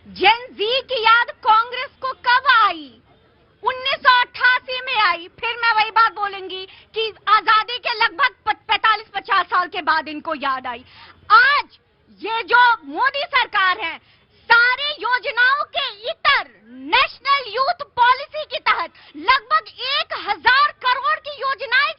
जेन जी की याद कांग्रेस को कब आई? 1988 में आई। फिर मैं वही बात बोलूंगी कि आजादी के लगभग 45-50 साल के बाद इनको याद आई। आज ये जो मोदी सरकार है, सारी योजनाओं के इतर नेशनल यूथ पॉलिसी के तहत लगभग 1000 करोड़ की योजनाएं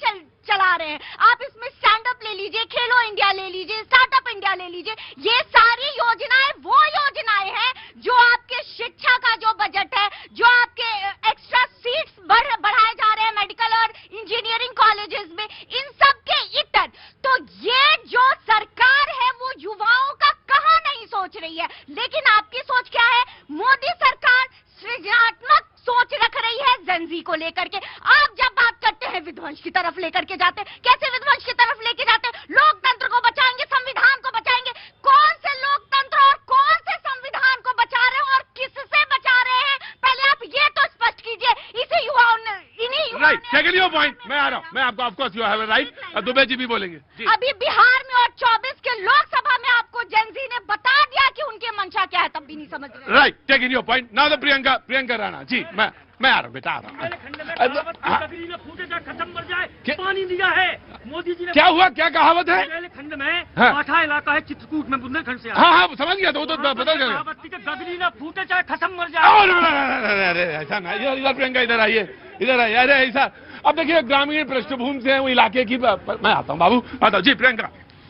चला रहे हैं। आप इसमें स्टैंड अप ले लीजिए, खेलो इंडिया ले लीजिए, स्टार्टअप इंडिया ले लीजिए। ये सारी योजनाएं वो योजनाएं हैं जो आपके शिक्षा का जो बजट है, जो आपके एक्स्ट्रा सीट्स बढ़ाए जा रहे हैं मेडिकल और इंजीनियरिंग कॉलेजेस में, इन सब के इतर। तो ये जो सरकार है वो युवाओं का कहां नहीं सोच रही है। लेकिन आपकी सोच क्या है? मोदी सरकार सृजनात्मक सोच रख रही है जेन-ज़ी को लेकर के। आप जब बात करते हैं विध्वंस की तरफ लेकर के जाते हैं। कैसे विध्वंस की तरफ लेके जाते हैं? लोकतंत्र को बचाएंगे, संविधान को बचाएंगे। कौन से लोकतंत्र और कौन से संविधान को बचा रहे हैं और किससे बचा रहे हैं? पहले आप ये तो स्पष्ट कीजिए। इसी युवाओं ने, इन्हीं युवाओं राइट, टेक योर पॉइंट। मैं आ रहा हूं, मैं आपको, of course you have a right. Dubey ji भी बोलेंगे। अभी बिहार में और 24 के लोकसभा में आपको जेन-ज़ी ने बता दिया कि उनके मंशा क्या है, तब भी नहीं समझ रहे। Right, take your point. Now the Priyanka Rana ji. मैं आ रहा हूँ बेटा, आ रहा हूँ। खत्म मर जाए, पानी दिया है मोदी जी ने। क्या हुआ? क्या कहावत है? खंड में पाठा इलाका है चित्रकूट में, बुंदेलखंड से। हाँ, समझ गया। तो बदल गया। गगरी न फूटे चाहे खत्म मर जाए। अरे ऐसा ना, इधर प्रियंका, इधर आइए, इधर आइए। अरे ऐसा, अब देखिए ग्रामीण पृष्ठभूमि से है वो इलाके की। मैं आता हूँ बाबू, आता हूँ जी। प्रियंका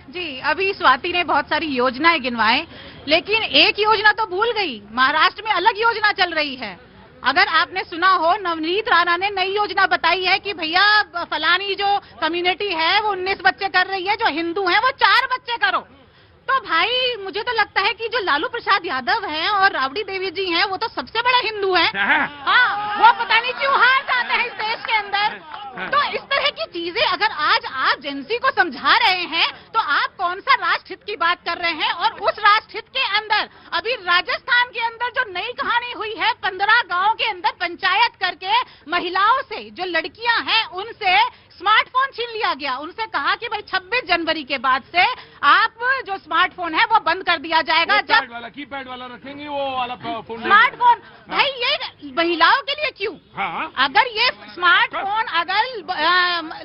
जी, अभी स्वाति ने बहुत सारी योजनाएं गिनवाएं, लेकिन एक योजना तो भूल गई। महाराष्ट्र में अलग योजना चल रही है। अगर आपने सुना हो, नवनीत राणा ने नई योजना बताई है कि भैया फलानी जो कम्युनिटी है वो 19 बच्चे कर रही है, जो हिंदू हैं वो 4 बच्चे करो। तो भाई मुझे तो लगता है कि जो लालू प्रसाद यादव हैं और राबड़ी देवी जी हैं वो तो सबसे बड़ा हिंदू हैं। हाँ, वो पता नहीं क्यों हार जाते हैं इस देश के अंदर। तो इस तरह की चीजें अगर आज आप जेन-ज़ी को समझा रहे हैं तो आप कौन सा राष्ट्र हित की बात कर रहे हैं? और उस राष्ट्र हित के अंदर अभी राजस्थान के अंदर जो नई कहानी हुई है, 15 गाँव के अंदर पंचायत करके महिलाओं से, जो लड़कियां हैं उनसे स्मार्टफोन छीन लिया गया। उनसे कहा कि भाई 26 जनवरी के बाद से आप जो स्मार्टफोन है वो बंद कर दिया जाएगा। जब कीपैड वाला रखेंगे वो वाला फोन, स्मार्टफोन भाई ये महिलाओं के लिए क्यों? हाँ। अगर ये स्मार्टफोन अगर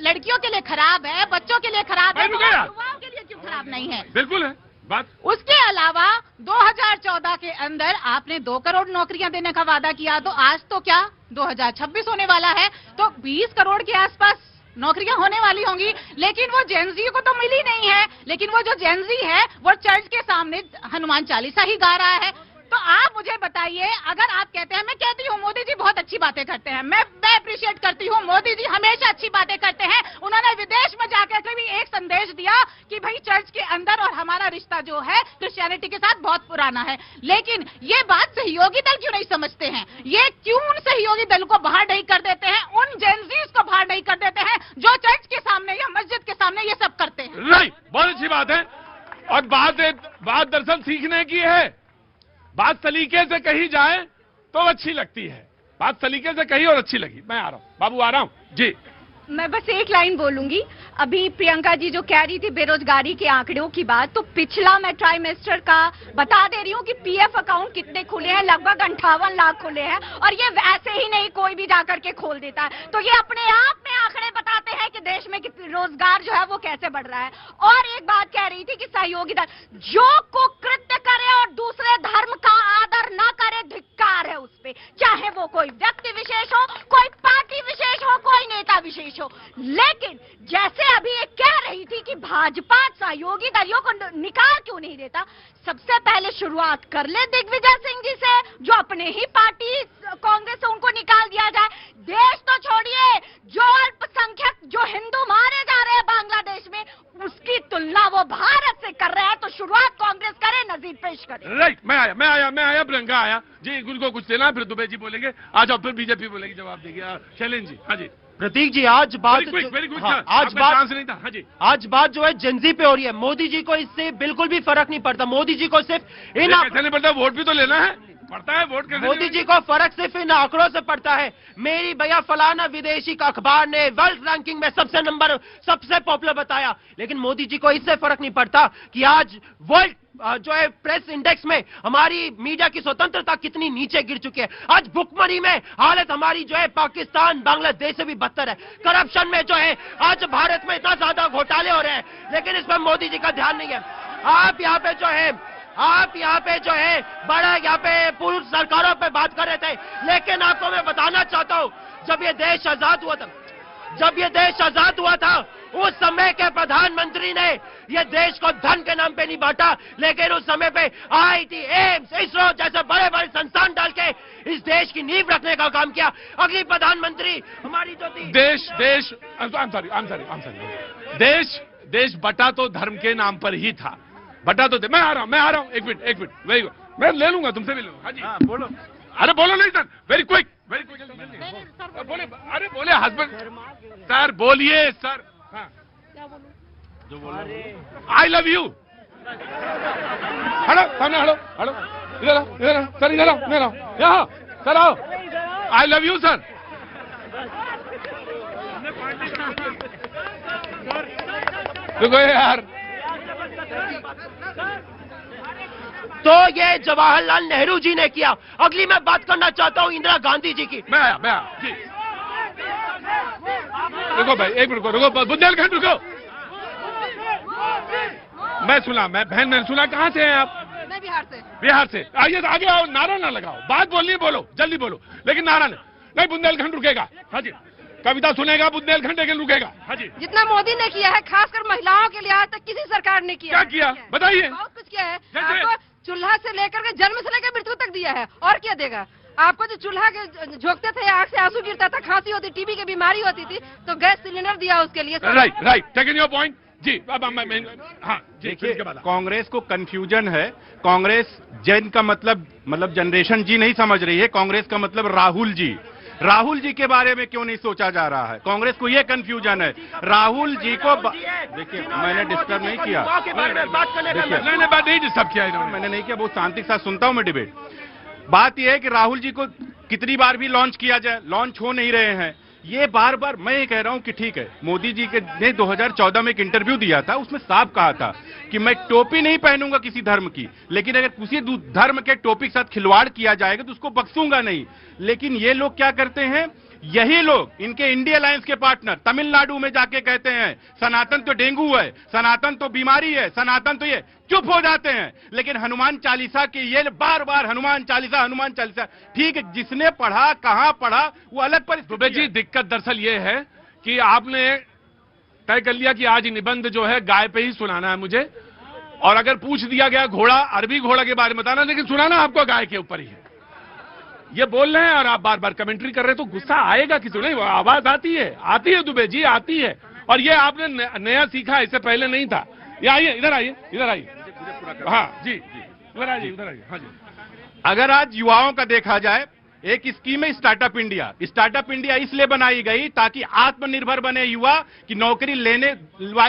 लड़कियों के लिए खराब है, बच्चों के लिए खराब है, तो युवाओं के लिए क्यों खराब नहीं है? बिल्कुल है बात। उसके अलावा 2014 के अंदर आपने 2 करोड़ नौकरियां देने का वादा किया, तो आज तो क्या 2026 होने वाला है, तो 20 करोड़ के आसपास नौकरियां होने वाली होंगी। लेकिन वो जेन-ज़ी को तो मिली नहीं है। लेकिन वो जो जेन-ज़ी है वो चर्च के सामने हनुमान चालीसा ही गा रहा है। तो आप मुझे बताइए, अगर आप कहते हैं, मैं कहती हूँ मोदी जी बहुत अच्छी बातें करते हैं, मैं अप्रिशिएट करती हूँ, मोदी जी हमेशा अच्छी बातें करते हैं। उन्होंने विदेश में जाकर के भी एक संदेश दिया कि भाई चर्च के अंदर और हमारा रिश्ता जो है क्रिश्चियनिटी के साथ बहुत पुराना है। लेकिन ये बात सहयोगी दल क्यों नहीं समझते हैं? ये क्यों उन सहयोगी दल को बाहर नहीं कर देते हैं, उन जेन-ज़ीज़ को बाहर नहीं कर देते हैं जो चर्च के सामने या मस्जिद के सामने ये सब करते हैं? राइट, बहुत अच्छी बात है। और बात दरअसल सीखने की है। बात सलीके से कही जाए तो अच्छी लगती है। बात सलीके से कही और अच्छी लगी। मैं आ रहा हूँ बाबू, आ रहा हूँ जी। मैं बस एक लाइन बोलूंगी। अभी प्रियंका जी जो कह रही थी बेरोजगारी के आंकड़ों की बात, तो पिछला मैं ट्राइमेस्टर का बता दे रही हूँ कि पीएफ अकाउंट कितने खुले हैं, लगभग 58 लाख खुले हैं। और ये वैसे ही नहीं कोई भी जाकर के खोल देता है। तो ये अपने आप में आंकड़े बताते हैं कि देश में रोजगार जो है वो कैसे बढ़ रहा है। और एक बात कह रही थी कि सहयोगी दल जो कुकृत्य करे और दूसरे धर्म का आदर न करे, धिक्कार है उस पे, चाहे वो कोई व्यक्ति विशेष हो, कोई पार्टी विशेष हो, कोई नेता विशेष हो। लेकिन जैसे अभी ये कह रही थी कि भाजपा सहयोगी दलों को निकाल क्यों नहीं देता, सबसे पहले शुरुआत कर ले दिग्विजय सिंह जी से, जो अपने ही पार्टी कांग्रेस से उनको निकाल दिया जाए। देश तो छोड़िए, जो अल्पसंख्यक जो हिंदू मारे जा रहे हैं बांग्लादेश में, उसकी तुलना वो भारत से कर रहे हैं। तो शुरुआत कांग्रेस करे, नजीर पेश करे। राइट, मैं आया प्रियंका आया जी। उनको कुछ देना, फिर दुबे जी बोलेंगे, आ जाओ, फिर बीजेपी बोलेगी, जवाब देगी शैलेंद्र जी। हाँ जी प्रतीक जी, आज बात आज बात जो है जेन-ज़ी पे हो रही है। मोदी जी को इससे बिल्कुल भी फर्क नहीं पड़ता। मोदी जी को सिर्फ इन नहीं पड़ता, वोट भी तो लेना है, पड़ता है वोट। मोदी जी को फर्क सिर्फ इन आंकड़ों से पड़ता है। मेरी भैया फलाना विदेशी का अखबार ने वर्ल्ड रैंकिंग में सबसे पॉपुलर बताया, लेकिन मोदी जी को इससे फर्क नहीं पड़ता कि आज वर्ल्ड जो है प्रेस इंडेक्स में हमारी मीडिया की स्वतंत्रता कितनी नीचे गिर चुकी है। आज भुखमरी में हालत हमारी जो है पाकिस्तान बांग्लादेश से भी बदतर है। करप्शन में जो है आज भारत में इतना ज्यादा घोटाले हो रहे हैं, लेकिन इस पर मोदी जी का ध्यान नहीं है। आप यहाँ पे जो है बड़ा यहाँ पे पूर्व सरकारों पे बात कर रहे थे, लेकिन आपको मैं बताना चाहता हूँ जब ये देश आजाद हुआ था उस समय के प्रधानमंत्री ने ये देश को धन के नाम पे नहीं बांटा, लेकिन उस समय पे आईटी, एम्स, इसरो जैसे बड़े बड़े संस्थान डाल के इस देश की नींव रखने का काम किया। अगली प्रधानमंत्री हमारी जो थी देश बटा तो धर्म के नाम पर ही था, बटा तो मैं आ रहा हूं एक मिनट वेरी गुड, मैं ले लूंगा तुमसे भी लूंगा। हाँ जी बोलो। अरे बोलो नहीं सर, वेरी क्विक बोले। अरे बोले हस्बैंड सर, बोलिए सर। हाँ जो बोलो, आई लव यू। हड़ो सामने, हड़ो इधर आओ सर, इधर आओ यहाँ सर, आओ। I love you sir. रुको यार। तो ये जवाहरलाल नेहरू जी ने किया। अगली मैं बात करना चाहता हूँ इंदिरा गांधी जी की। मैं आया जी। रुको भाई एक मिनट रुको, बुंदेलखंड रुको। मैंने सुना। कहाँ से हैं आप? मैं बिहार से। आइए आगे आओ, नारा ना लगाओ, बात बोलनी बोलो, जल्दी बोलो, लेकिन नारा नहीं। बुंदेलखंड रुकेगा। हाँ जी। कविता सुनेगा बुंदेलखंड, लेकिन रुकेगा। हाँ जी। जितना मोदी ने किया है खासकर महिलाओं के लिए आज तक किसी सरकार ने किया। क्या किया बताइए? बहुत कुछ किया है। आपको चूल्हा से लेकर के जन्म से लेकर मृत्यु तक दिया है, और क्या देगा? आपको जो चूल्हा के झोंकते थे, आंख से आंसू गिरता था, खांसी होती, टीबी की बीमारी होती थी, तो गैस सिलेंडर दिया उसके लिए। राइट टेकिंग योर पॉइंट जी। अब हाँ देखिए, कांग्रेस को कंफ्यूजन है। कांग्रेस जन का मतलब जनरेशन जी नहीं समझ रही है। कांग्रेस का मतलब राहुल जी के बारे में क्यों नहीं सोचा जा रहा है? कांग्रेस को ये कंफ्यूजन है। राहुल जी को देखिए, मैंने डिस्टर्ब नहीं किया, नहीं डिस्टर्ब किया इन्होंने, मैंने नहीं किया। बहुत शांति के साथ सुनता हूं मैं डिबेट। बात यह है कि राहुल जी को कितनी बार भी लॉन्च किया जाए, लॉन्च हो नहीं रहे हैं। ये बार बार मैं ये कह रहा हूं कि ठीक है, मोदी जी ने 2014 में एक इंटरव्यू दिया था, उसमें साफ कहा था कि मैं टोपी नहीं पहनूंगा किसी धर्म की, लेकिन अगर किसी धर्म के टोपी के साथ खिलवाड़ किया जाएगा तो उसको बख्शूंगा नहीं। लेकिन ये लोग क्या करते हैं, यही लोग, इनके इंडिया अलायंस के पार्टनर तमिलनाडु में जाके कहते हैं सनातन तो डेंगू है, सनातन तो बीमारी है, सनातन तो ये, चुप हो जाते हैं। लेकिन हनुमान चालीसा के ये बार बार हनुमान चालीसा, ठीक है, जिसने पढ़ा, कहां पढ़ा, वो अलग दुबे जी, दिक्कत दरअसल ये है कि आपने तय कर लिया कि आज निबंध जो है गाय पे ही सुनाना है मुझे, और अगर पूछ दिया गया घोड़ा, अरबी घोड़ा के बारे में बताना, लेकिन सुनाना आपको गाय के ऊपर ही है। ये बोल रहे हैं और आप बार बार कमेंट्री कर रहे हैं, तो गुस्सा आएगा किसी नहीं? आवाज आती है दुबे जी, आती है। और ये आपने नया सीखा, इससे पहले नहीं था। ये आइए, इधर आइए। हाँ जी, इधर आइए। हाँ जी। अगर आज युवाओं का देखा जाए, एक स्कीम है स्टार्टअप इंडिया इसलिए बनाई गई ताकि आत्मनिर्भर बने युवा, कि नौकरी लेने